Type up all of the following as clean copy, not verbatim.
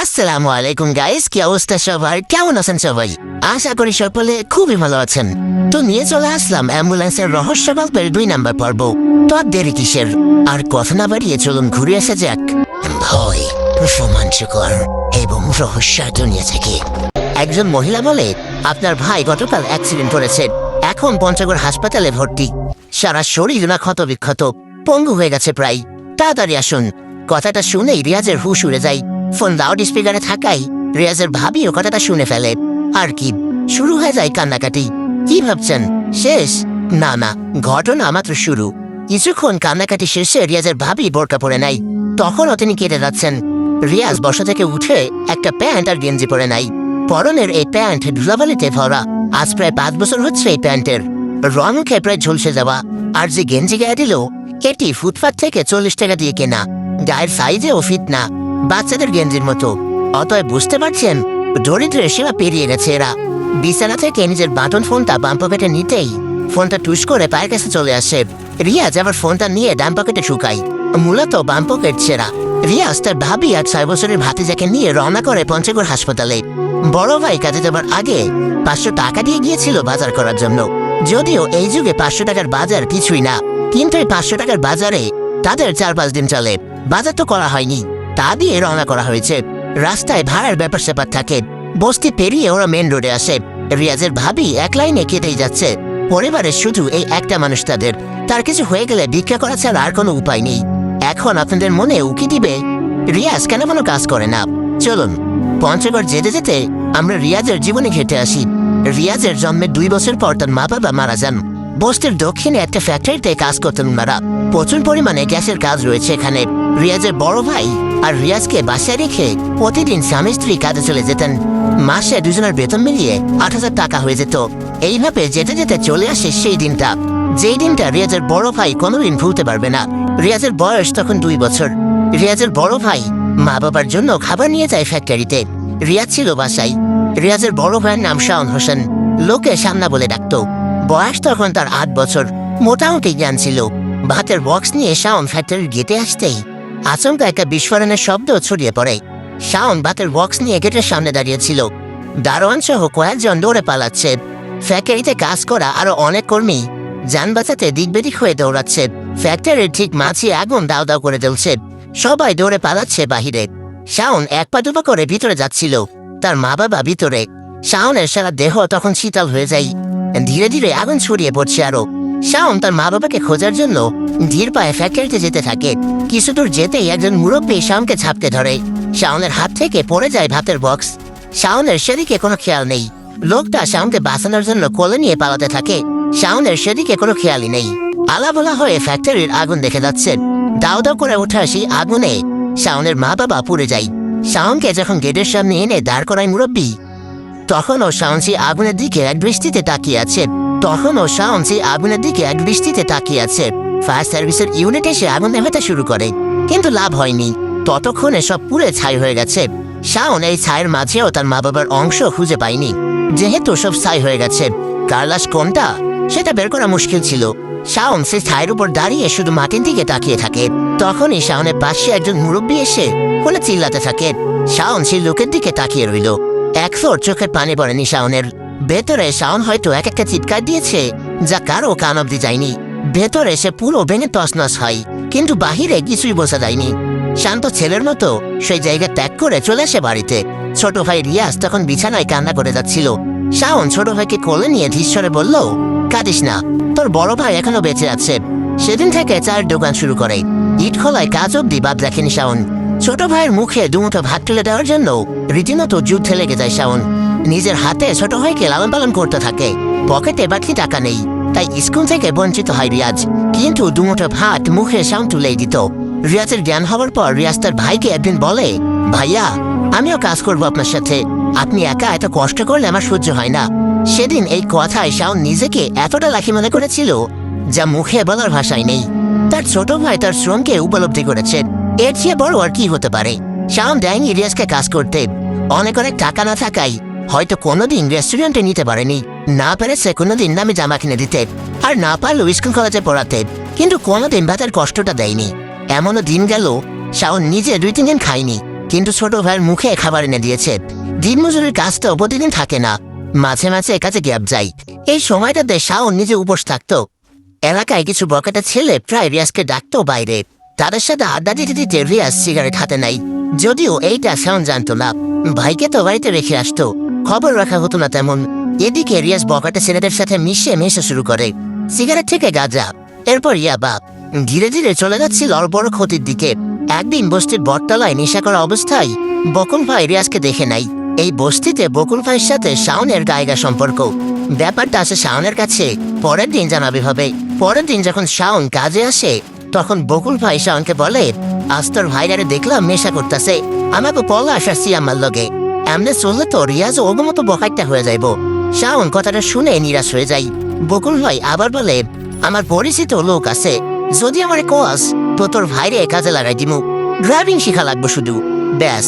আসসালামু আলাইকুম গাইস, কি অবস্থা সবার? কেমন আছেন সবাই? আশা করি সকলে খুবই ভালো আছেন। তো নিয়ে চলে আসলাম অ্যাম্বুলেন্সের রহস্য গল্পের 2 নম্বর পর্ব। তো আর দেরি কিসের? আর কথা না বাড়িয়ে চলুন ঘুরে আসা যাক ভয়, রোমাঞ্চকর এবং রহস্য দুনিয়া থেকে। একজন মহিলা বলে, আপনার ভাই গতকাল অ্যাক্সিডেন্ট করেছে, এখন পঞ্চগড় হাসপাতালে ভর্তি। সারা শরীর না ক্ষত বিক্ষত, পঙ্গু হয়ে গেছে প্রায়। তাড়াতাড়ি আসুন। কথাটা শুনেই রিয়াজের হুঁশ উড়ে যায়। ফোন লাউড স্পিকারে থাকায় রিয়াজের ভাবিও কথাটা শুনে ফেলে। আর কি, শুরু হয়ে যায় কান্নাকাটি। কি ভাবছেন শেষ? না না, ঘটনা মাত্র শুরু। কিছুক্ষণ কান্নাকাটি শেষে রিয়াজের ভাবি বোরকা পরে নাই। তখনও তিনি কেটে যাচ্ছেন। রিয়াজ বসা থেকে উঠে একটা প্যান্ট আর গেঞ্জি পরে নাই। পরনের এই প্যান্ট ধুলাবালিতে ভরা। আজ প্রায় 5 বছর হচ্ছে এই প্যান্টের। রং উঠে প্রায় ঝলসে যাওয়া। আর যে গেঞ্জি গায়ে দিল, এটি ফুটপাত থেকে 40 টাকা দিয়ে কেনা। গায়ের সাইজেও ফিট না, বাচ্চাদের গেঞ্জির মতো। অতএব বুঝতে পারছেন, দরিদ্রের সেবা পেরিয়ে গেছে এরা। বিছানা থেকে নিজের বাটন ফোনটা বাম পকেটে নিতেই ফোনটা টুস করে পায়ের কাছে চলে আসে। রিয়াজ আবার ফোনটা নিয়ে ডান পকেটে ঢুকায়। মূলত বাম পকেট ছেঁড়া। রিয়াজ তার ভাবি আর 6 বছরের ভাতিজাকে নিয়ে রওনা করে পঞ্চগড় হাসপাতালে। বড় ভাই কাজে যাবার আগে 500 টাকা দিয়ে গিয়েছিল বাজার করার জন্য। যদিও এই যুগে 500 টাকার বাজার কিছুই না, কিন্তু এই 500 টাকার বাজারে তাদের 4-5 দিন চলে। বাজার তো করা হয়নি, তা দিয়ে রওনা করা হয়েছে। রাস্তায় ভাড়ার ব্যাপার স্যাপার থাকে। বস্তি পেরিয়ে ওরা মেন রোডে আসে। রিয়াজের ভাবি এক লাইনে কেটেই যাচ্ছে। পরিবারের শুধু এই একটা মানুষ তাদের। তার কিছু হয়ে গেলে ভিক্ষা করা ছাড়া আর কোনো উপায় নেই। এখন আপনাদের মনে উকি দিবে, রিয়াজ কেন কোনো কাজ করে না। চলুন পঞ্চগড় যেতে যেতে আমরা রিয়াজের জীবনে ঘেটে আসি। রিয়াজের জন্মের 2 বছর পর তার মা বাবা মারা যান। বস্তির দক্ষিণে একটা ফ্যাক্টরিতে কাজ করতেন ওনারা। প্রচুর পরিমাণে গ্যাসের কাজ রয়েছে এখানে। রিয়াজের বড় ভাই আর রিয়াজকে বাসায় রেখে প্রতিদিন স্বামী স্ত্রী কাজে চলে যেতেন। মাসে দুজনের বেতন মিলিয়ে 8,000 টাকা হয়ে যেত। এইভাবে যেতে যেতে চলে আসে সেই দিনটা, যেই দিনটা রিয়াজের বড় ভাই কোনোদিন ভুলতে পারবে না। রিয়াজের বয়স তখন 2 বছর। রিয়াজের বড় ভাই মা বাবার জন্য খাবার নিয়ে যায় ফ্যাক্টরিতে। রিয়াজ ছিল বাসায়। রিয়াজের বড় ভাইয়ের নাম শাওন হোসেন, লোকে সামনা বলে ডাকত। বয়স তখন তার 8 বছর। মোটামুটি জ্ঞান ছিল। ভাতের বক্স নিয়ে শাওন ফ্যাক্টরির গেটে আসতেই আচমকা একটা বিস্ফোরণের শব্দ ছড়িয়ে পড়ে। শাওন ভাতের বক্স নিয়ে গেটের সামনে দাঁড়িয়েছিল। দারোয়ান সহ কয়েকজন দৌড়ে পালাচ্ছে। ফ্যাক্টরিতে কাজ করা আরো অনেক কর্মী যান বাঁচাতে দিক বেদিক হয়ে দৌড়াচ্ছে। ফ্যাক্টরির ঠিক মাঝে আগুন দাও দাও করে জ্বলছে। সবাই দৌড়ে পালাচ্ছে বাহিরে। শাওন 1 পা 2 পা করে ভিতরে যাচ্ছিল। তার মা বাবা ভিতরে। শাওনের সারা দেহ তখন শীতল হয়ে যায়। ধীরে ধীরে আগুন ছড়িয়ে পড়ছে আরো। শাওন তার মা বাবাকে খোঁজার জন্য ধীর পায়ে ফ্যাক্টরিতে যেতে থাকে। কিছু দূর যেতেই একজন মুরব্বী শাওনকে ঝাপটে ধরে। শাওনের হাত থেকে পড়ে যায় ভাতের বক্স। শাওনের সেদিকে কোনো খেয়াল নেই। লোকটা শাওনকে বাঁচানোর জন্য কোলে নিয়ে পালাতে থাকে। শাওনের সেদিকে কোনো খেয়ালই নেই। আলাবলা হয়ে ফ্যাক্টরির আগুন দেখে যাচ্ছে। দাও দাও করে ওঠা সেই আগুনে শাওনের মা বাবা পুড়ে যায়। শাওনকে যখন গেটের সামনে এনে দাঁড় করায় মুরব্বী, তখনও শাওন সেই আগুনের দিকে এক দৃষ্টিতে তাকিয়ে আছে। ফায়ার সার্ভিসের ইউনিট এসে আগুন নেভাতে শুরু করে, কিন্তু লাভ হয়নি। ততক্ষণে সব পুড়ে ছাই হয়ে গেছে। শাওন এই ছায়ের মাঝেও তার মা বাবার অংশ খুঁজে পায়নি। যেহেতু সব ছাই হয়ে গেছে, কার লাশ কোনটা সেটা বের করা মুশকিল ছিল। শাওন সেই ছায়ের উপর দাঁড়িয়ে শুধু মাটির দিকে তাকিয়ে থাকে। তখনই শাওনের পাশে একজন মুরব্বী এসে বলে চিল্লাতে থাকে। শাওন সেই লোকের দিকে তাকিয়ে রইল। এক ফোঁটা চোখের পানি পড়েনি শাওনের। ভেতরে শাওন হয়তো এক একটা চিৎকার দিয়েছে যা কারো কান অব্দি যায়নি। ভেতরে সে পুরো ভেঙে তছনছ হয়, কিন্তু বাহিরে কিছুই বোঝা যায়নি। শান্ত ছেলের মতো সেই জায়গা ত্যাগ করে চলে আসে বাড়িতে। ছোট ভাই রিয়াজ তখন বিছানায় কান্না করে যাচ্ছিল। শাওন ছোট ভাইকে কোলে নিয়ে ধীরে বলল, কাঁদিস না, তোর বড় ভাই এখনো বেঁচে আছে। সেদিন থেকে চায়ের দোকান শুরু করে। ইট খোলায় কাজ অব্দি বাদ রাখেনি শাওন। ছোট ভাইয়ের মুখে দুমুঠো ভাত তুলে দেওয়ার জন্য রীতিমতো যুদ্ধে লেগে যায় শাওন। নিজের হাতে ছোট ভাইকে লালন পালন করতে থাকে। পকেটে বাড়তি টাকা নেই, তাই স্কুল থেকে বঞ্চিত হয় রিয়াজ। কিন্তু দুমুঠো ভাত মুখে শাওন তুলেই দিত। রিয়াজের জ্ঞান হওয়ার পর রিয়াজ তার ভাইকে একদিন বলে, ভাইয়া, আমিও কাজ করবো আপনার সাথে। আপনি একা এত কষ্ট করলে আমার সহ্য হয় না। সেদিন এই কথায় শাওন নিজেকে এতটা লাখি মনে করেছিল যা মুখে বলার ভাষায় নেই। তার ছোট ভাই তার শ্রমকে উপলব্ধি করেছে। এর চেয়ে বড় আর কি হতে পারে। শাওন দেয়নি রিয়াজকে কাজ করতে। অনেক টাকা না থাকায় হয়তো কোনোদিন রেস্টুরেন্টে নিতে পারেনি, না পেরেছে কোনোদিন দামি জামা কিনে দিতে, আর না পারলেও স্কুল কলেজে পড়াতে। কিন্তু কোনোদিন ভাতের কষ্টটা দেয়নি। এমনও দিন গেল শাওন নিজে 2-3 দিন খায়নি। কিন্তু ছোট ভাইয়ের মুখে খাবার এনে দিয়েছে। দিনমজুরের কাজটাও প্রতিদিন থাকে না, মাঝে মাঝে কাজে গ্যাপ যায়। এই সময়টাতে শাওন নিজে উপোস থাকতো। এলাকায় কিছু বকাটা ছেলে প্রায় রিয়াজকে ডাকতো বাইরে। তাদের সাথে আড্ডা দিতে দিতে রিয়াজ সিগারেট হাতে নাই। যদিও এইটা শাওন জানতো না। ভাইকে তো বাড়িতে রেখে আসতো, খবর রাখা হতো না তেমন। এদিকে রিয়াজ বকাটা ছেলেদের সাথে মিশে শুরু করে, সিগারেট থেকে গাঁজা, এরপর ইয়াবা। ধীরে ধীরে চলে যাচ্ছিল বড় ক্ষতির দিকে। একদিন বস্তির বটতলায় নেশা করা অবস্থায় বকুল ভাই রিয়াজকে দেখে নাই। এই বস্তিতে বকুল ভাইয়ের সাথে শাওনের গায়গা সম্পর্ক। ব্যাপারটা আসে শাওনের কাছে পরের দিন জানাবে হবে। পরের দিন যখন শাওন কাজে আসে, তখন বকুল ভাই শাওনকে বলে, আজ তোর ভাইরারে দেখলাম নেশা করতেছে, আমাকে পলা আসাচ্ছি আমার লগে। এমনি চললে তো রিয়াজ ওর মতো বকাইটা হয়ে যাইব। শাওন কথাটা শুনে নিরাশ হয়ে যায়। বকুল ভাই আবার বলে, আমার পরিচিত লোক আছে, যদি আমার কোয়াস তো তোর ভাইরে কাজে লাগাই দিমু, ড্রাইভিং শিখা লাগবো শুধু, ব্যাস।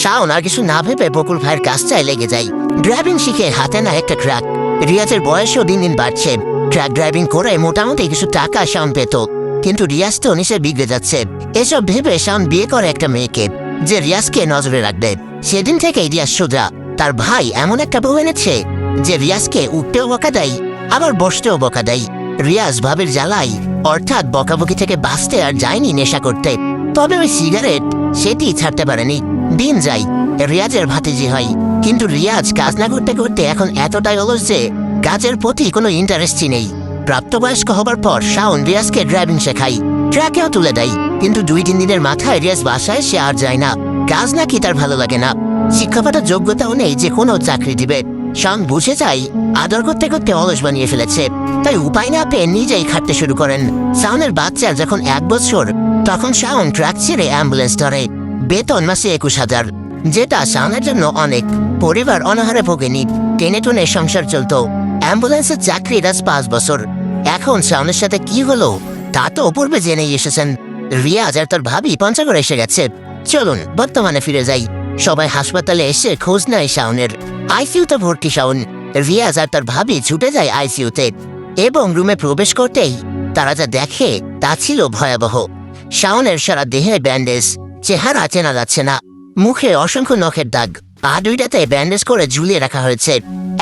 শাওন আর কিছু না ভেবে বকুল ভাইয়ের কাজটায় লেগে যায়। ড্রাইভিং শিখে হাতে না একটা ট্রাক। রিয়াজের বয়সও দিন দিন বাড়ছে। ট্রাক ড্রাইভিং করে মোটামুটি কিছু টাকা শাওন পেত, কিন্তু রিয়াজ তো নিচে বিগড়ে যাচ্ছে। এসব ভেবে শাওন বিয়ে করে একটা মেয়েকে, যে রিয়াজকে নজরে রাখবে। সেদিন থেকে রিয়াজ সোজা। তার ভাই এমন একটা বউ এনেছে যে রিয়াজকে উঠতেও বকা দেয়, আবার বসতেও বকা দেয়। রিয়াজ ভাবের জ্বালাই, অর্থাৎ বকাবকি থেকে বাঁচতে আর যায়নি নেশা করতে। তবে ওই সিগারেট সেটি ছাড়তে পারেনি। দিন যায়, রিয়াজের ভাতিজি হয়, কিন্তু রিয়াজ কাজ না করতে করতে এখন এতটাই অলস যে কাজের প্রতি কোনো ইন্টারেস্টই নেই। প্রাপ্তবয়স্ক হবার পর শাওন রিয়াজকে ড্রাইভিং শেখায়, ট্রাকেও তুলে দেয়। কিন্তু 2-3 দিনের মাথায় রিয়াজ বাসায় সে আর যায় না। কাজ নাকি তার ভালো লাগে না, শিক্ষাগত যোগ্যতাও নেই যে কোনো চাকরি দিবে। শাওন বুঝে যায় আদর করতে করতে অলস বানিয়ে ফেলেছে, তাই উপায় না পেয়ে নিজেই খাটতে শুরু করেন। শাওনের বাচ্চার যখন 1 বছর, তখন শাওন ট্রাক ছেড়ে অ্যাম্বুলেন্স ধরে। বেতন মাসে 21,000, যেটা শাওনের জন্য অনেক। পরিবার অনাহারে ভোগেনি, টেনে টুনে সংসার চলত। অ্যাম্বুলেন্সের চাকরি আজ 5 বছর। এখন শাওনের সাথে কি হলো তা তো পূর্বে জেনেই এসেছেন। রিয়াজ আর তার ভাবি পঞ্চগড়ে এসে গেছে। চলুন বর্তমানে ফিরে যাই। সবাই হাসপাতালে এসে খোঁজ নেয় শাওনের। আইসিইউতে ভর্তি শাওন। রিয়াজ আর তার ভাবি ছুটে যায় আইসিইউতে, এবং রুমে প্রবেশ করতেই তারা যা দেখে তা ছিল ভয়াবহ। শাওনের সারা দেহে ব্যান্ডেজ, চেহারা চেনা যাচ্ছে না, মুখে অসংখ্য নখের দাগ, পা দুইটাতে ব্যান্ডেজ করে ঝুলিয়ে রাখা হয়েছে।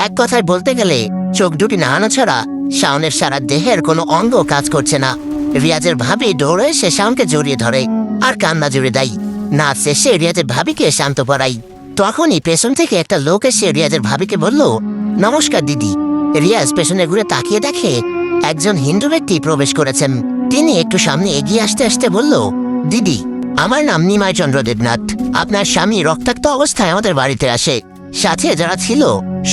এক কথায় বলতে গেলে চোখ দুটি নাড়ানো ছাড়া শাওনের সারা দেহের কোনো অঙ্গ কাজ করছে না। রিয়াজের ভাবি দৌড়ে এসে শাওনকে জড়িয়ে ধরে আর কান্না জুড়ে দেয়। না শেষে রিয়াজের ভাবিকে শান্ত করাই। তখনই পেছন থেকে একটা লোক এসে রিয়াজের ভাবিকে বলল, নমস্কার দিদি। রিয়াজ পেছনে ঘুরে তাকিয়ে দেখে একজন হিন্দু ব্যক্তি প্রবেশ করেছেন। তিনি একটু সামনে এগিয়ে আসতে আসতে বলল, দিদি, আমার নাম নিমাই চন্দ্র দেবনাথ। আপনার স্বামী রক্তাক্ত অবস্থায় আমাদের বাড়িতে আসে। সাথে যারা ছিল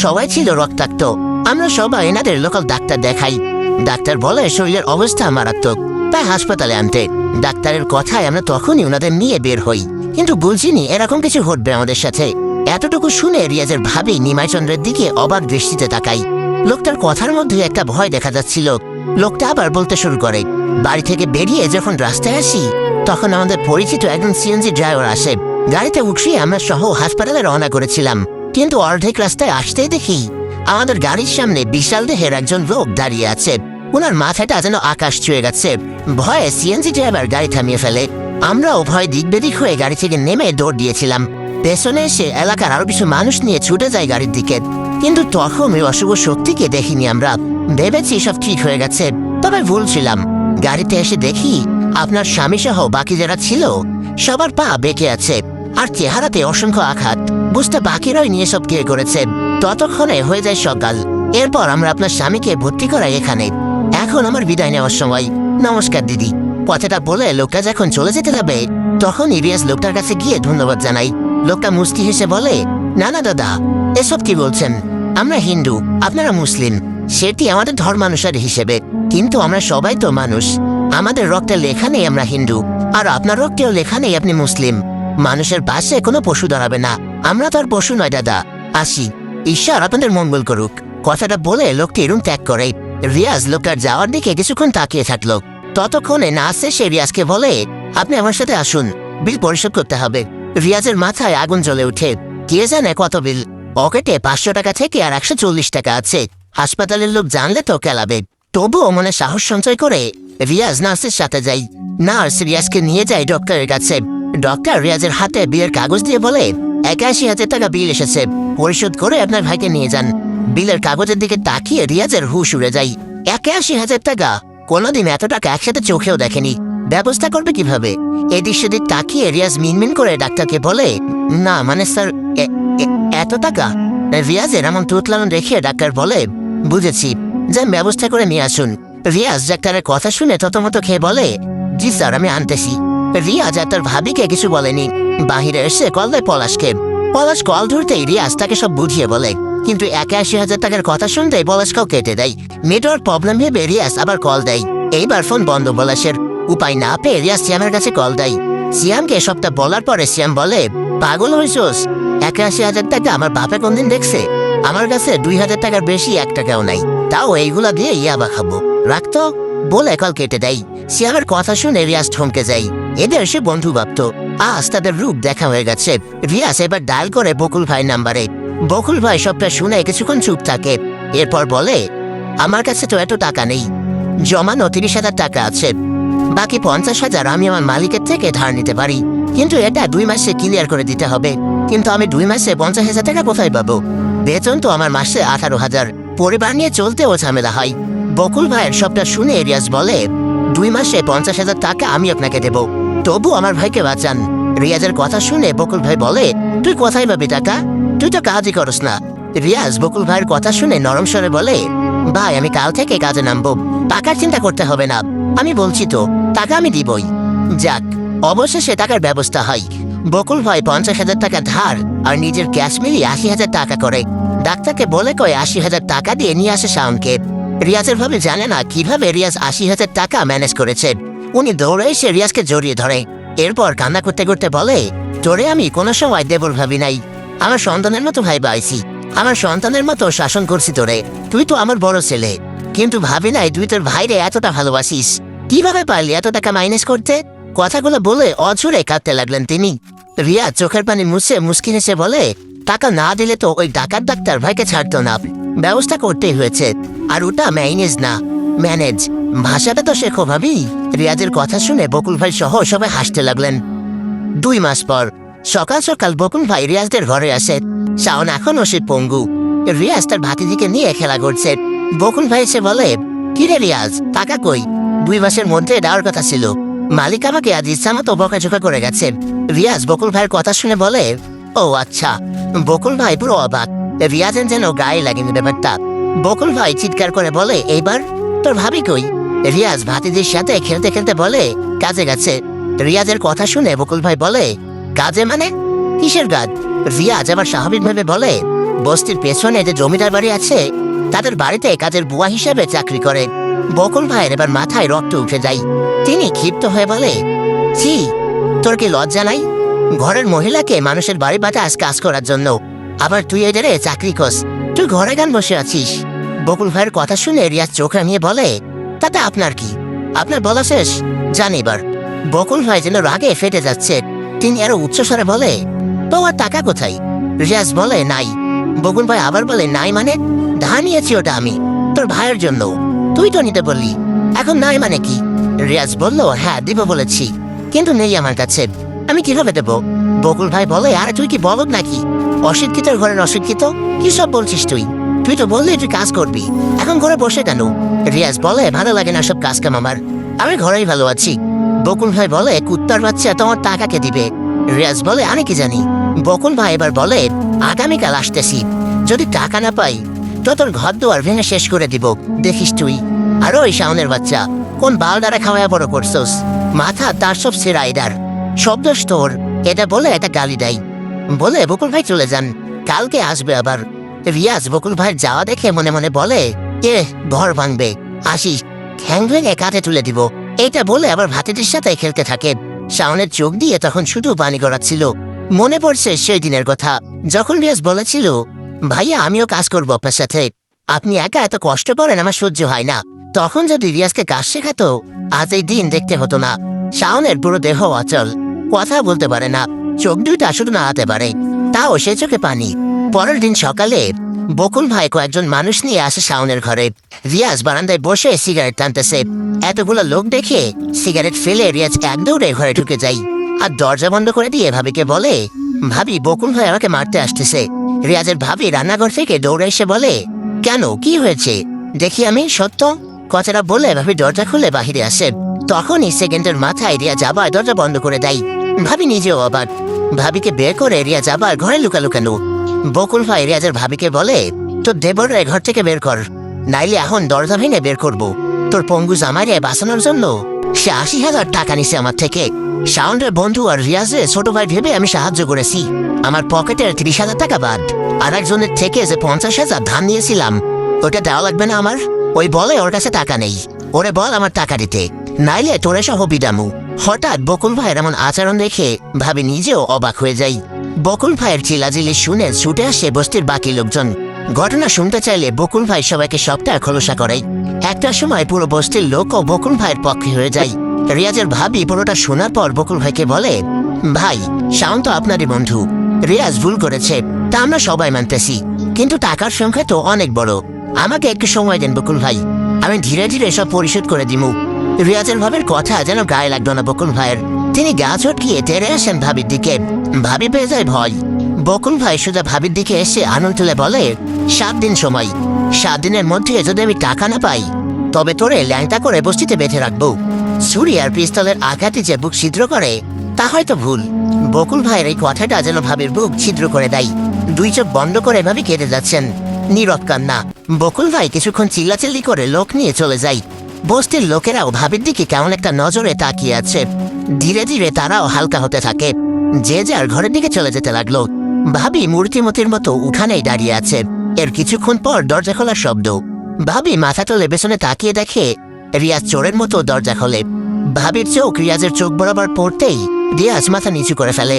সবাই ছিল রক্তাক্ত। আমরা সবাই এনাদের লোকাল ডাক্তার দেখাই। ডাক্তার বলে শরীরের অবস্থা মারাত্মক, তাই হাসপাতালে আনতে। ডাক্তারের কথায় আমরা তখনই ওনাদের নিয়ে বের হই, কিন্তু বুঝিনি এরকম কিছু ঘটবে আমাদের সাথে। এতটুকু শুনে রিয়াজের ভাবি নিমাই চন্দ্রের দিকে অবাক দৃষ্টিতে তাকাই। লোকটার কথার মধ্যে একটা ভয় দেখা যাচ্ছিল। লোকটা আবার বলতে শুরু করে, বাড়ি থেকে বেরিয়ে যখন রাস্তায় আসি, তখন আমাদের পরিচিত একজন সিএনজি ড্রাইভার আসে। গাড়িতে উঠিয়ে আমরা সহ হাসপাতালে রওনা করেছিলাম, কিন্তু অর্ধেক রাস্তায় আসতেই দেখি আমাদের গাড়ির সামনে বিশাল দেহের একজন লোক দাঁড়িয়ে আছে। ওনার মাথাটা যেন আকাশ ছুঁয়ে গেছে। ভয়ে সিএনজি ড্রাইভার গাড়ি থামিয়ে ফেলে। আমরাও ভয় দিক বেদিক হয়ে গাড়ি থেকে নেমে দৌড় দিয়েছিলাম। পেছনে এসে এলাকার আরো কিছু মানুষ নিয়ে ছুটে যায় গাড়ির দিকে, কিন্তু তখন ওই অশুভ শক্তিকে দেখিনি আমরা। ভেবেছি সব ঠিক হয়ে গেছে, তবে ভুল ছিলাম। গাড়িতে এসে দেখি আপনার স্বামী সহ বাকি যারা ছিল সবার পা বেঁকে আছে, আর চেহারাতে অসংখ্য আঘাত। বুঝতে বাকিরাই নিয়ে সব কে করেছে। ততক্ষণে হয়ে যায় সকাল। এরপর আমরা আপনার স্বামীকে ভর্তি করাই এখানে। এখন আমার বিদায় নেওয়ার সময়। নমস্কার দিদি। কথাটা বলে লোকটা যখন চলে যেতে যাবে, তখন রিয়াজ লোকটার কাছে গিয়ে ধন্যবাদ জানাই। লোকটা মুস্কি হেসে বলে, না না দাদা, এসব কি বলছেন? আমরা হিন্দু, আপনারা মুসলিম, সেটি আমাদের ধর্মানুসারী হিসেবে, কিন্তু আমরা সবাই তো মানুষ। আমাদের রক্তে লেখা নেই আমরা হিন্দু, আর আপনার রক্তেও লেখা নেই আপনি মুসলিম। মানুষের পাশে কোনো পশু দাঁড়াবে না। আমরা তো আর পশু নয় দাদা। আসি, ঈশ্বর আপনাদের মঙ্গল করুক। কথাটা বলে লোকটি রুম ত্যাগ করে। রিয়াজ লোকটার যাওয়ার দিকে কিছুক্ষণ তাকিয়ে থাকলো। ততক্ষণে না সে রিয়াজকে বলে, আপনি আমার সাথে আসুন, বিল পরিশোধ করতে হবে। রিয়াজের মাথায় আগুন জ্বলে উঠে। কে জানে কত বিল। পকেটে 500 টাকা থেকে আর 140 টাকা আছে। হাসপাতালের লোক জানলে তো কেলাবে। তবুও মনে সাহস সঞ্চয় করে রিয়াজ নার্সের সাথে যাই। নার্স রিয়াজকে নিয়ে যায় ডক্টরের কাছে। ডক্টর রিয়াজের হাতে বিলের কাগজ দিয়ে বলে ৮১,০০০ টাকা বিল এসেছে, পরিশোধ করে আপনার ভাইকে নিয়ে যান। বিলের কাগজের দিকে তাকিয়ে রিয়াজের হুশ উড়ে যায়। ৮১,০০০ টাকা! কোনোদিন এত টাকা একসাথে চোখেও দেখেনি। ব্যবস্থা করবে কিভাবে? এদিক সেদিক তাকিয়ে রিয়াজ মিনমিন করে ডাক্তারকে বলে, না মানে স্যার, এত টাকা? রিয়াজের এমন তুতলানো দেখে ডাক্তার বলে, বুঝেছি, যান ব্যবস্থা করে নিয়ে আসুন। রিয়াজ ডাক্তারের কথা শুনে থতমত খেয়ে বলে, জি স্যার, আমি আনতেছি। রিয়াজ আর তার ভাবিকে কিছু বলেনি। বাহিরে এসে কল দেয় পলাশকে। পলাশ কল ধরতেই রিয়াজ তাকে সব বুঝিয়ে বলে, কিন্তু ৮১,০০০ টাকার কথা শুনতেই পলাশকেও কেটে দেয়। নেটওয়ার্ক প্রবলেম ভেবে রিয়াজ আবার কল দেয়। এইবার ফোন বন্ধ পলাশের। উপায় না পেয়ে রিয়াজ সিয়ামের কাছে কল দেয়। সিয়ামকে সবটা বলার পরে সিয়াম বলে, পাগল হইছোস? ৮১,০০০ টাকা আমার বাপে কোনদিন দেখছে? আমার কাছে ২,০০০ টাকার বেশি ১ টাকাও নাই, তাও এইগুলা দিয়ে ইয়াবা খাবো, রাখতো বলে কল কেটে দেয়। সিয়ামের কথা শুনে রিয়াজ থমকে যায়। এদের সে বন্ধু ভাবত, আজ তাদের রূপ দেখা হয়ে গেছে। রিয়াজ এবার ডায়াল করে বকুল ভাই নাম্বারে। বকুল ভাই সবটা শুনে কিছুক্ষণ চুপ থাকে, এরপর বলে, আমার কাছে তো এত টাকা নেই, জমানো ৩০,০০০ টাকা আছে, বাকি ৫০,০০০ আমি আমার মালিকের থেকে ধার নিতে পারি, কিন্তু এটা ২ মাসে ক্লিয়ার করে দিতে হবে। কিন্তু আমি ২ মাসে ৫০,০০০ টাকা কোথায় পাবো? বেতন তো আমার মাসে ১৮,০০০, পরিবার নিয়ে চলতেও ঝামেলা হয়। বকুল ভাইয়ের সবটা শুনে রিয়াজ বলে, ২ মাসে ৫০,০০০ টাকা আমি আপনাকে দেব, তবু আমার ভাইকে বাঁচান। রিয়াজের কথা শুনে বকুল ভাই বলে, তুই কোথায় পাবি টাকা? তুই তো কাজই করস না। রিয়াজ বকুল ভাইয়ের কথা শুনে নরম স্বরে বলে, ভাই আমি কাল থেকে কাজে নামবো, টাকার চিন্তা করতে হবে না, আমি বলছি তো টাকা আমি দিবই। যাক, অবশেষে টাকার ব্যবস্থা হয়। বকুল ভাই ৫০,০০০ টাকা ধার আর নিজের ক্যাশ মিলিয়ে ৮০,০০০ টাকা করে ডাক্তারকে বলে কয়ে ৮০,০০০ টাকা দিয়ে নিয়ে আসে শাওনকে। রিয়াজের ভাবে জানে না কিভাবে রিয়াজ ৮০,০০০ টাকা ম্যানেজ করেছে। উনি দৌড়ে এসে রিয়াজকে জড়িয়ে ধরে, এরপর কান্না করতে করতে বলে, তোরে আমি কোনো সময় দেবর ভাবি নাই, আমার সন্তানের মতো ভাই পাইছি, আমার সন্তানের মতো শাসন করছি তোরে, তুই তো আমার বড় ছেলে, কিন্তু ভাবি নাই তুই তোর ভাইরে এতটা ভালোবাসিস। কিভাবে পারলি এত টাকা মাইনাস করতে? কথাগুলো বলে অঝরে কাঁদতে লাগলেন তিনি। রিয়াজ চোখের পানি মুছে মুচকি হেসে বলে, টাকা না দিলে তো ওই ডাকাত ডাক্তার ভাইকে ছাড়তো না, ব্যবস্থা করতেই হয়েছে, আর ওটা ম্যানেজ না ম্যানেজ, ভাষাটা তো শেখো ভাবি। রিয়াজের কথা শুনে বকুল ভাই সহ সবাই হাসতে লাগলেন। ২ মাস পর সকাল সকাল বকুল ভাই রিয়াজদের ঘরে আসে। শাওন এখনও সে পঙ্গু। রিয়াজ তার ভাতিজিকে নিয়ে খেলা করছে। বকুল ভাই এসে বলে, কিরে রিয়াজ, টাকা কই? ২ মাসের মধ্যে দেওয়ার কথা ছিল, মালিক আমাকে আজ ইচ্ছা মতো বকাঝোকা করে গেছে। রিয়াজ বকুল ভাইয়ের কথা শুনে বলে, ও আচ্ছা। বকুল ভাই পুরো অবাক, রিয়াজের যেন গায়ে লাগেনি ব্যাপারটা। বকুল ভাই চিৎকার করে বলে, এইবার তোর ভাবি কই? রিয়াজ ভাতিজির সাথে খেলতে খেলতে বলে, কাজে গেছে। রিয়াজের কথা শুনে বকুল ভাই বলে, কাজে মানে? কিসের কাজ? রিয়াজ আবার স্বাভাবিকভাবে বলে, বস্তির পেছনে যে জমিদার বাড়ি আছে তাদের বাড়িতে কাজের বুয়া হিসেবে চাকরি করে। বকুল ভাইয়ের এবার মাথায় রক্ত উঠে যায়। তিনি ক্ষিপ্ত হয়ে বলে, ছি, তোর কি লজ্জা নাই? ঘরের মহিলাকে মানুষের বাড়ি বাতাস কাজ করার জন্য, আবার তুই এদের চাকরি কস, তুই ঘরে গান বসে আছিস। বকুল ভাইয়ের কথা শুনে রিয়াজ চোখ রাঙিয়ে বলে, তাতে আপনার কি? আপনার বলা শেষ, জান এবার। বকুল ভাই যেন রাগে ফেটে যাচ্ছে। তিনি আরো উচ্চস্বরে বলে, তোমার টাকা কোথায়? রিয়াজ বলে, নাই। বকুল ভাই আবার বলে, নাই মানে? ধার নিয়েছি ওটা আমি, তোর ভাইয়ের জন্য, তুই তো নিতে বললি, এখন নাই মানে কি? রিয়াজ বলল, হ্যাঁ দিব বলেছি, কিন্তু নেই আমার কাছে, আমি কিভাবে দেব? বকুল ভাই বলে, আরে তুই কি বলদ নাকি? অশিক্ষিতর ঘরের অশিক্ষিত, কি সব বলছিস তুই? তুই তো বললি তুই কাজ করবি, এখন ঘরে বসে কেন? রিয়াজ বলে, ভালো লাগে না সব কাজ কাম আমার, আমি ঘরেই ভালো আছি। বকুল ভাই বলে, কুত্তার বাচ্চা তোমার টাকাকে দিবে। রিয়াজ বলে, আমি কি জানি। বকুল ভাই এবার বলে, আগামীকাল আসতেছি, যদি টাকা না পাই তো তোর ঘর দুয়ার ভেঙে শেষ করে দিব, দেখিস তুই। আর ওই শাওনের বাচ্চা, কোন বাল দ্বারা খাওয়া বড় করছোস, মাথা তার সব সেরাইডার, সব দোষ তোর। এটা বলে এটা গালি দেয়। বলে বকুল ভাই চলে যান, কালকে আসবে আবার। রিয়াজ বকুল ভাইয়ের যাওয়া দেখে মনে মনে বলে, এ ঘর ভাঙবে, আসিস, ঠ্যাং ভেঙে কাঁধে তুলে দিব। এটা বলে আবার ভাতিজির সাথে খেলতে থাকে। শাওনের চোখ দিয়ে তখন শুধু পানি গড়াচ্ছিল। মনে পড়ছে সেই দিনের কথা, যখন রিয়াজ বলেছিল, ভাইয়া আমিও কাজ করবো আপনার সাথে, আপনি একা এত কষ্ট করেন আমার সহ্য হয় না। তখন যদি রিয়াজকে কাজ শেখাতো, আজ এই দিন দেখতে হতো না। শাওনের পুরো দেহ অচল, কথা বলতে পারে না, চোখ দুইটা শুধু নাড়াতে পারে, তাও সে চোখে পানি। পরের দিন সকালে বকুল ভাই কয়েকজন মানুষ নিয়ে আসে শাওনের ঘরে। রিয়াজ বারান্দায় বসে সিগারেট টানতেছে। এতগুলো লোক দেখে সিগারেট ফেলে রিয়াজ এক দৌড়ে ঘরে ঢুকে যায়। আর দরজা বন্ধ করে দিয়ে ভাবিকে বলে, ভাবি বকুল ভাই আমাকে মারতে আসতেছে। রিয়াজের ভাবি রান্নাঘর থেকে দৌড়ে এসে বলে, কেন কি হয়েছে দেখি আমি সত্য। কথাটা বলে ভাবি দরজা খুলে বাহিরে আসে। তখনই সেকেন্ডের মাথায় রিয়াজ আবার দরজা বন্ধ করে দেয়। ভাবি নিজেও অবাক। ভাবিকে বের করে রিয়াজ আবার ঘরে লুকানো। বকুল ভাই রিয়াজের ভাবিকে বলে, তোর দেবরে ঘর থেকে বের কর, নাইলে এখন দরজা ভেঙে বের করব। তোর পঙ্গু জামাইরে বাঁচানোর জন্য সে 80,000 টাকা নিছে আমার থেকে। শাওনের বন্ধু আর রিয়াজে ছোট ভাই ভেবে আমি সাহায্য করেছি। আমার পকেটের 30,000 টাকা বাদ আর একজনের থেকে যে 50,000 ধার নিয়েছিলাম ওটা দেওয়া লাগবে না আমার। ওই বলে ওর কাছে টাকা নেই, ওরে বল আমার টাকা দিতে, নাইলে তোরে সহ বিদামু। হঠাৎ বকুল ভাইয়ের এমন আচরণ দেখে ভাবি নিজেও অবাক হয়ে যাই। বকুল ভাইয়ের চিল্লাচিল্লি শুনে ছুটে আসে বস্তির বাকি লোকজন। ঘটনা শুনতে চাইলে বকুল ভাই সবাইকে সবটা খোলসা করে। একটা সময় পুরো বস্তির লোকও বকুল ভাইয়ের পক্ষে হয়ে যায়। রিয়াজের ভাবি পুরোটা শোনার পর বকুল ভাইকে বলে, ভাই শাওন তো আপনারই বন্ধু, রিয়াজ ভুল করেছে তা আমরা সবাই মানতেছি, কিন্তু টাকার সংখ্যা তো অনেক বড়। আমাকে একটু সময় দেন বকুল ভাই, আমি ধীরে ধীরে সব পরিশোধ করে দিমু। রিয়াজের ভাবির কথা যেন গায়ে লাগলো না বকুল ভাইয়ের। তিনি গা চটকিয়ে তেড়ে আসেন ভাবির দিকে। ভাবি পেয়ে যায় ভয়। বকুল ভাই সোজা ভাবির দিকে এসে আনন্দ তুলে বলে, 7 দিন সময়, 7 দিনের মধ্যে যদি আমি টাকা না পাই তবে তোরে ল্যাংটা করে বস্তিতে বেঁধে রাখবো। ছুরি আর পিস্তলের আঘাতে যে বুক ছিদ্র করে তা হয়তো ভুল। বকুল ভাইয়ের এই কথাটা যেন ভাবির বুক ছিদ্র করে দেয়। 2 চোখ বন্ধ করে ভাবি কেঁদে যাচ্ছেন, নীরব কান্না। বকুল ভাই কিছুক্ষণ চিল্লাচিল্লি করে লোক নিয়ে চলে যায়। বস্তির লোকেরাও ভাবির দিকে কেমন একটা নজরে তাকিয়ে আছে। ধীরে ধীরে তারাও হালকা হতে থাকে, যে যার ঘরের দিকে চলে যেতে লাগলো। ভাবি মূর্তিমতির মতো উঠানেই দাঁড়িয়ে আছে। এর কিছুক্ষণ পর দরজা খোলার শব্দ। ভাবি মাথা তুলে পেছনে তাকিয়ে দেখে রিয়াজ চোরের মতো দরজা খোলে। ভাবির চোখ রিয়াজের চোখ বরাবর পড়তেই রিয়াজ মাথা নিচু করে ফেলে।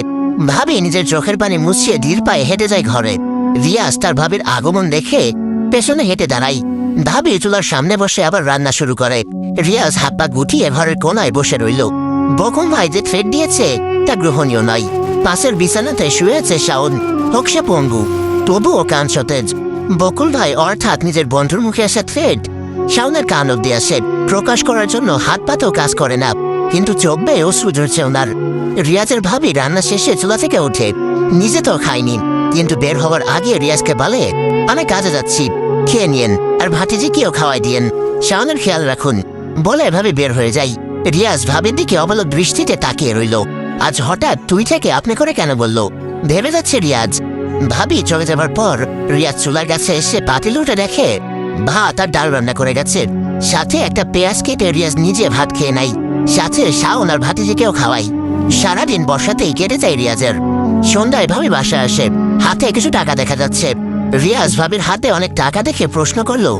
ভাবি নিজের চোখের পানি মুছিয়ে ধীর পায়ে হেঁটে যায় ঘরে। রিয়াজ তার ভাবির আগমন দেখে পেছনে হেঁটে দাঁড়ায়। ভাবি চুলার সামনে বসে আবার রান্না শুরু করে। রিয়াজ হাত পা গুটিয়ে ঘরের কোনায় বসে রইল। বকুল ভাই যে থ্রেড দিয়েছে তা গ্রহণীয় নয়। পাশের বিছানাতে শুয়ে আছে শাওন, হোকসে পঙ্গু, তবুও কান সতেজ। বকুল ভাই অর্থাৎ নিজের বন্ধুর মুখে আসা থ্রেড শাওনের কান অব্দি আসে। প্রকাশ করার জন্য হাত পাতেও কাজ করে না, কিন্তু চোখ বেয়ে অশ্রু ঝরছে ওনার। রিয়াজের ভাবি রান্না শেষে চুলা থেকে ওঠে। নিজে তো খায়নি, কিন্তু বের হওয়ার আগে রিয়াজকে বলে, আমি কাজে যাচ্ছি, খেয়ে নিয়েন আর ভাতিজিকেও খাওয়াই দিয়েন, শাওনের খেয়াল রাখুন বলে ভাবি বের হয়ে যায়। রিয়াজ ভাবির দিকে অবলোক দৃষ্টিতে তাকিয়ে রইল। আজ হঠাৎ তুই থেকে আপনি করে কেন বলল ভেবে যাচ্ছে রিয়াজ। ভাবি চলে যাবার পর রিয়াজ চুলার কাছে এসে পাতিল উঠে দেখে ভাত আর ডাল রান্না করে গেছে। সাথে একটা পেঁয়াজ কেটে রিয়াজ নিজে ভাত খেয়ে নাই, সাথে শাওন আর ভাতিজিকেও খাওয়াই। সারাদিন বর্ষাতেই কেটে যায় রিয়াজের। সন্ধ্যায় ভাবি বাসায় আসে, হাতে কিছু টাকা দেখা যাচ্ছে। রিয়াজ ভাবির হাতে অনেক টাকা দেখে প্রশ্ন করলো,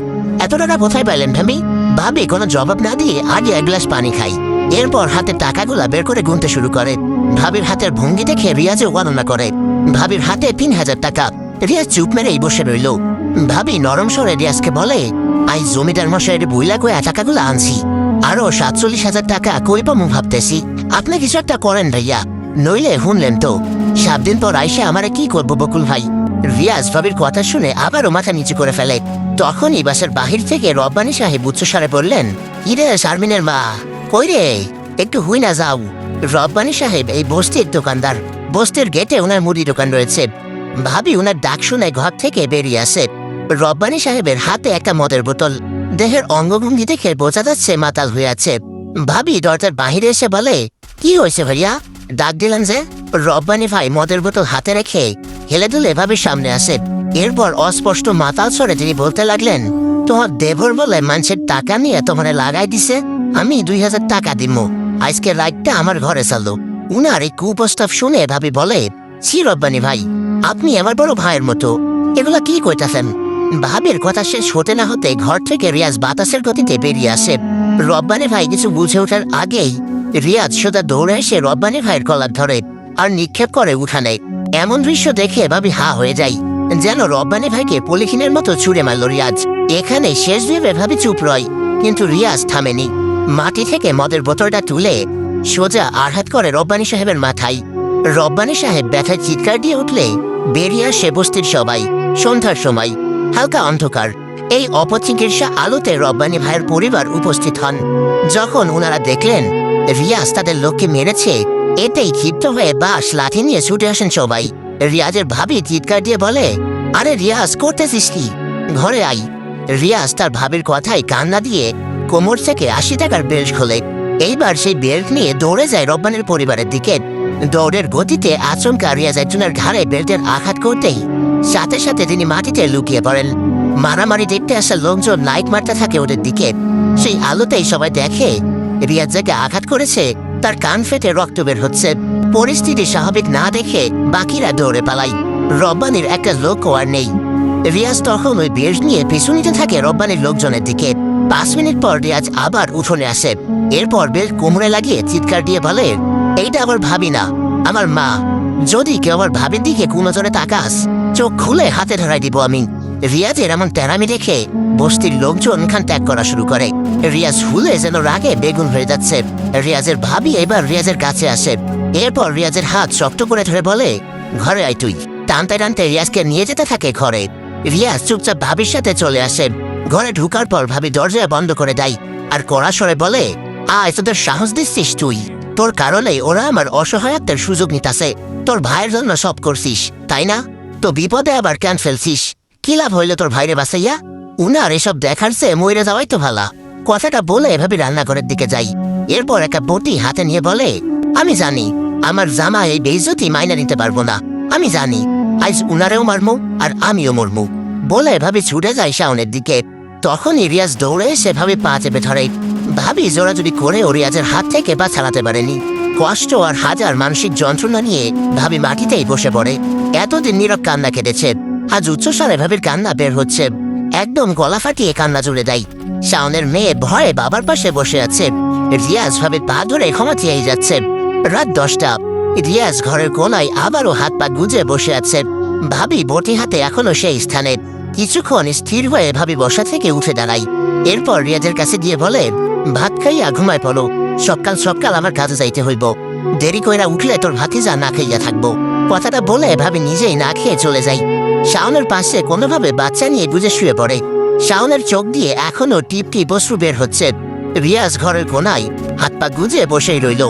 এত টাকা কোথায় পাইলেন ভাবি? ভাবি কোনো জবাব না দিয়ে আগে 1 গ্লাস পানি খাই, এরপর হাতের টাকাগুলা বের করে গুনতে শুরু করে। ভাবির হাতের ভঙ্গি দেখে রিয়াজও গণনা করে। ভাবির হাতে 3,000 টাকা। রিয়াজ চুপ মেরেই বসে রইল। ভাবি নরম স্বরে রিয়াজকে বলে, আই জমিদার মশাইয়ের বইলা কয়ে টাকাগুলো আনছি, আরো 47,000 টাকা কই পামু ভাবতেছি। আপনি কিছু একটা করেন ভাইয়া, নইলে শুনলেন তো 7 দিন পর আইসে আমারে কি করবো বকুল ভাই। রিয়াজ ভাবির কথা শুনে আবারও মাথা নিচু করে ফেলে। তখনই বাসার বাহির থেকে রব্বানী সাহেব উচ্চস্বরে বললেন, ইরে শারমিনের মা, কই রে, একটু হুই না যাও। রব্বানী সাহেব এই বস্তির দোকানদার। বস্তির গেটে ওনার মুদি দোকান রয়েছে। ভাবি ওনার ডাক শুনে ঘর থেকে বেরিয়ে আসে। রব্বানী সাহেবের হাতে একটা মদের বোতল। দেহের অঙ্গভঙ্গি দেখে বোঝা যাচ্ছে মাতাল হয়ে আছে। ভাবি দরজার বাহিরে এসে বলে, কি হয়েছে ভাইয়া, ডাক দিলেন যে? রব্বানী ভাই মদের বোতল হাতে রেখে হেলে দুলে ভাবির সামনে আসে। এরপর অস্পষ্ট মাতাল স্বরে তিনি বলতে লাগলেন, তোমার দেবর বলে মানুষের টাকা নিয়ে তোমার লাগাই দিছে, আমি 2,000 টাকা দিব, আজকে রাতটা আমার ঘরে চালো। উনার এই কুপ্রস্তাব শুনে ভাবি বলে, ছি রব্বানী ভাই, আপনি আমার বড় ভাইয়ের মতো, এগুলা কি কইতাছেন? ভাবির কথা শেষ হতে না হতে ঘর থেকে রিয়াজ বাতাসের গতিতে বেরিয়ে আসে। রব্বানী ভাই কিছু বুঝে ওঠার আগেই রিয়াজ সোজা দৌড়ে এসে রব্বানী ভাইয়ের কলার ধরে আর নিক্ষেপ করে উঠানে। এমন দৃশ্য দেখে ভাবি হা হয়ে যায়, যেন রব্বানী ভাইকে পলিথিনের মতো ছুঁড়ে মারল রিয়াজ। এখানে শেষ ভেবে ভাবি চুপ রয়, কিন্তু রিয়াজ থামেনি। মাটি থেকে মদের বোতলটা তুলে সোজা আঘাত করে রব্বানী সাহেবের মাথায়। রব্বানী সাহেব ব্যথায় চিৎকার দিয়ে উঠলে বেরিয়ে আসে বস্তির সবাই। সন্ধ্যার সময় হালকা অন্ধকার, এই অপচিকিৎসা আলোতে রব্বানী ভাইয়ের পরিবার উপস্থিত হন। যখন ওনারা দেখলেন রিয়াজ তাদের লোককে মেরেছে, এতেই ক্ষিপ্ত হয়ে বাঁশ লাঠি নিয়ে ছুটে আসেন সবাই। রিয়াজের ভাবি চিৎকার দিয়ে বলে, আরে রিয়াজ, করতেছিস কি? ঘরে আই। রিয়াজ তার ভাবির কথায় কান্না দিয়ে কোমর থেকে 80 টাকার বেল্ট খোলে। এইবার সেই বেল্ট নিয়ে দৌড়ে যায় রব্বানের পরিবারের দিকে। দৌড়ের গতিতে আচমকা রিয়াজ একজনের ঘাড়ে বেল্টের আঘাত করতেই সাথে সাথে তিনি মাটিতে লুকিয়ে পড়েন। মারামারি দেখতে আসা লোকজন লাইট মারতে থাকে ওদের দিকে। সেই আলোতেই সবাই দেখে রিয়াজ যাকে আঘাত করেছে তার কান ফেটে রক্ত বের হচ্ছে। পরিস্থিতি স্বাভাবিক না দেখে বাকিরা দৌড়ে পালায়। রব্বানির একটা লোকও আর নেই। রিয়াজ তখন ওই বেল্ট নিয়ে পিছু নিতে থাকে রব্বানির লোকজনের দিকে। 5 মিনিট পর রিয়াজ আবার উঠোনে আসে। এরপর বেল্ট কোমরে লাগিয়ে চিৎকার দিয়ে বলে, এইটা আবার ভাবি না, আমার মা। যদি কেউ আমার ভাবির দিকে কোনো নজরে তাকাস, চোখ খুলে হাতে ধরাই দিব আমি। রিয়াজের এমন তেরামি দেখে বস্তির লোকজন খান ত্যাগ করা শুরু করে। রিয়াজ হুলে যেন রাগে বেগুন হয়ে যাচ্ছে। রিয়াজের ভাবি এবার রিয়াজের কাছে আসে। এরপর রিয়াজের হাত শক্ত করে ধরে বলে, ঘরে আয় তুই। টানতে টানতে রিয়াজকে নিয়ে যেতে থাকে ঘরে। রিয়াজ চুপচাপ ভাবির সাথে চলে আসে। ঘরে ঢুকার পর ভাবি দরজা বন্ধ করে দেয় আর কড়া স্বরে বলে, আয়, তোদের সাহস দিচ্ছিস তুই? তোর কারণেই ওরা আমার অসহায়ত্বের সুযোগ নিতাছে। তোর ভাইয়ের জন্য সব করছিস, তাই না? তো বিপদে আবার কেন ফেলছিস? কি লাভ হইল তোর ভাইরে বাঁচাইয়া? উনার এসব দেখার চেয়ে মইরে যাওয়াই তো ভালা। কথাটা বলে ভাবি রান্নাঘরের দিকে যাই। এরপর একটা বটি হাতে নিয়ে বলে, আমি জানি আমার জামা এই বেইজ্জতি মাইনা নিতে পারবো না। আমি জানি আজ উনারেও মারমু আর আমিও মরমু। বলে ভাবি ছুটে যায় শাওনের দিকে। তখনই রিয়াজ দৌড়ে এসে ভাবি পা চেপে ধরে। ভাবি জোরাজুরি করে ও রিয়াজের হাত থেকে পা ছাড়াতে পারেনি। কষ্ট আর হাজার মানসিক যন্ত্রণা নিয়ে ভাবি মাটিতেই বসে পড়ে। এতদিন নীরব কান্না কেটেছে, আজ উচ্চস্বরে ভাবির কান্না বের হচ্ছে। একদম গলা ফাটিয়ে কান্না জুড়ে দেয়। শাওনের মেয়ে ভয়ে বাবার পাশে বসে আছে। রিয়াজ ভাবির পা ধরে ক্ষমা চেয়ে যাচ্ছে। রাত 10টা। রিয়াজ ঘরের কোনায় আবারও হাত পা গুজে বসে আছে। ভাবি বটি হাতে এখনো সেই স্থানে। কিছুক্ষণ স্থির হয়ে ভাবি বসা থেকে উঠে দাঁড়াই। এরপর রিয়াজের কাছে গিয়ে বলে, ভাত খাইয়া ঘুমায় পড়ো, সকাল সকাল আমার কাজে যাইতে হইব। দেরি কইরা উঠলে তোর ভাতিজা না খাইয়া থাকবো। কথাটা বলে ভাবি নিজেই না খেয়ে চলে যাই। শাওনের পাশে কোনোভাবে বাচ্চা নিয়ে গুজে শুয়ে পড়ে। শাওনের চোখ দিয়ে এখনো টিপ টিপ অশ্রু বের হচ্ছে। রিয়াজ ঘরের কোনায় হাত পা গুজে বসেই রইল।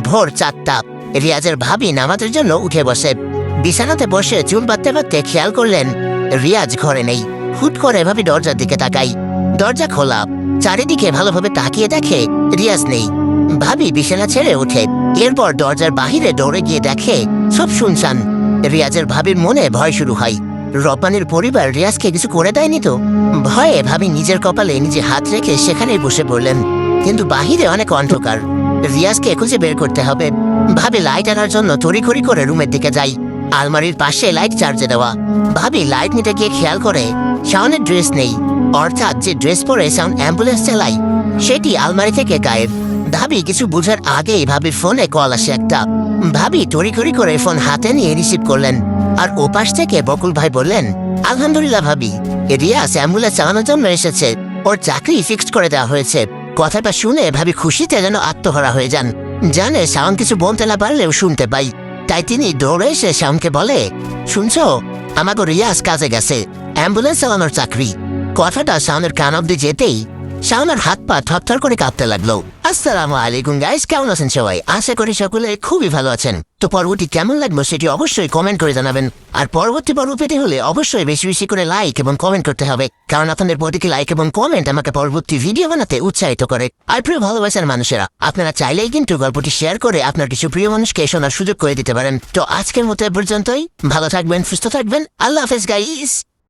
ভোর 4টা। রিয়াজের ভাবি নামাজের জন্য উঠে বসে। বিছানাতে বসে চুল বাঁধতে বাঁধতে খেয়াল করলেন রিয়াজ ঘরে নেই। হুট করে ভাবি দরজার দিকে তাকাই। দরজা খোলা। চারিদিকে ভালোভাবে তাকিয়ে দেখে রিয়াজ নেই। ভাবি বিছানা ছেড়ে ওঠে। এরপর দরজার বাহিরে দৌড়ে গিয়ে দেখে সব শুনশান। রিয়াজের ভাবির মনে ভয় শুরু হয়। রব্বানির পরিবার রিয়াজকে কিছু করে দেয়নি তো? ভয়ে ভাবি নিজের কপালে নিজে হাত রেখে সেখানেই বসে পড়লেন। কিন্তু বাহিরে অনেক অন্ধকার। রিয়াজকে খুঁজে বের করতে হবে। ভাবি লাইট আনার জন্য তড়িঘড়ি করে রুমের দিকে যাই। আলমারির পাশে লাইট চার্জে দেওয়া। ভাবি লাইট নিতে গিয়ে খেয়াল করে শাওনের ড্রেস নেই। অর্থাৎ যে ড্রেস পরে শাওন অ্যাম্বুলেন্স চালাই সেটি আলমারি থেকে গায়েব। ভাবি কিছু বুঝার আগেই ভাবির ফোনে কল আসে একটা। ভাবি তড়িঘড়ি করে ফোন হাতে নিয়ে রিসিভ করলেন। আর ওপাশ থেকে বকুল ভাই বললেন, আলহামদুলিল্লাহ ভাবি, রিয়াজ অ্যাম্বুলেন্স চালানোর জন্য এসেছে। ওর চাকরি ফিক্সড করে দেওয়া হয়েছে। কথাটা শুনে ভাবি খুশিতে যেন আত্মহারা হয়ে যান। জানে শাওন কিছু বলতে না পারলেও শুনতে পাই। তাই তিনি দৌড়ে এসে শাওনকে বলে, শুনছো, আমাকে রিয়াজ কাজে গেছে, অ্যাম্বুলেন্স চালানোর চাকরি। কথাটা শাওনের কান অব্দি যেতেই শাওনের হাত পা থরথর করে কাঁপতে লাগলো। আসসালামু আলাইকুম গাইস, কেমন আছেন সবাই? আশা করি সকলে খুবই ভালো আছেন। তো পরবর্তী কেমন লাগবে সেটি অবশ্যই কমেন্ট করে জানাবেন। আর পরবর্তী পর্ব পেতে হলে অবশ্যই বেশি বেশি করে লাইক এবং কমেন্ট করতে হবে, কারণ আপনাদের প্রতিটি লাইক এবং কমেন্ট আমাকে পরবর্তী ভিডিও বানাতে উৎসাহিত করে। আর প্রিয় ভালোবাসার মানুষেরা, আপনারা চাইলেই কিন্তু গল্পটি শেয়ার করে আপনার কিছু প্রিয় মানুষকে শোনার সুযোগ করে দিতে পারেন। তো আজকের মতো এ পর্যন্তই। ভালো থাকবেন, সুস্থ থাকবেন। আল্লাহ হাফেজ গাইস।